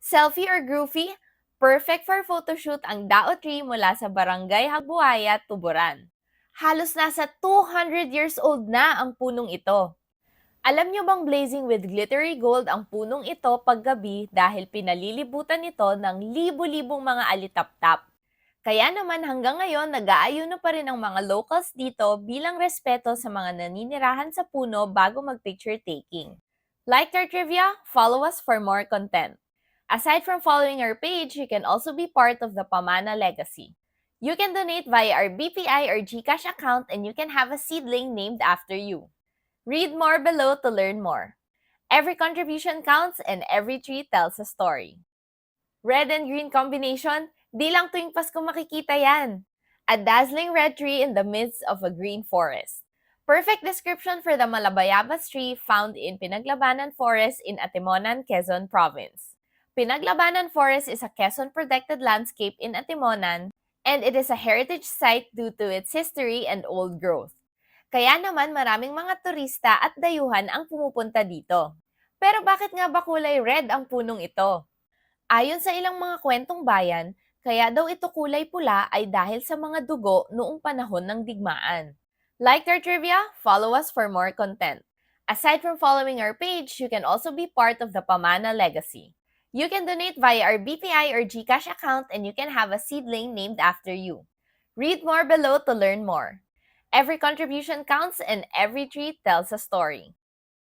Selfie or groovy? Perfect for photoshoot ang Dao tree mula sa Barangay Habuaya, Tuburan. Halos nasa 200 years old na ang punong ito. Alam niyo bang blazing with glittery gold ang punong ito paggabi dahil pinalilibutan ito ng libu-libong mga alitaptap? Kaya naman hanggang ngayon nag-aayuno pa rin ang mga locals dito bilang respeto sa mga naninirahan sa puno bago mag-picture taking. Like our trivia, follow us for more content. Aside from following our page, you can also be part of the Pamana Legacy. You can donate via our BPI or GCash account and you can have a seedling named after you. Read more below to learn more. Every contribution counts and every tree tells a story. Red and green combination, di lang tuwing Pasko makikita yan. A dazzling red tree in the midst of a green forest. Perfect description for the Malabayabas tree found in Pinaglabanan Forest in Atimonan, Quezon Province. Pinaglabanan Forest is a Quezon protected landscape in Atimonan, and it is a heritage site due to its history and old growth. Kaya naman maraming mga turista at dayuhan ang pumupunta dito. Pero bakit nga ba kulay red ang punong ito? Ayon sa ilang mga kwentong bayan, kaya daw ito kulay pula ay dahil sa mga dugo noong panahon ng digmaan. Like our trivia, follow us for more content. Aside from following our page, you can also be part of the Pamana Legacy. You can donate via our BPI or GCash account and you can have a seedling named after you. Read more below to learn more. Every contribution counts and every tree tells a story.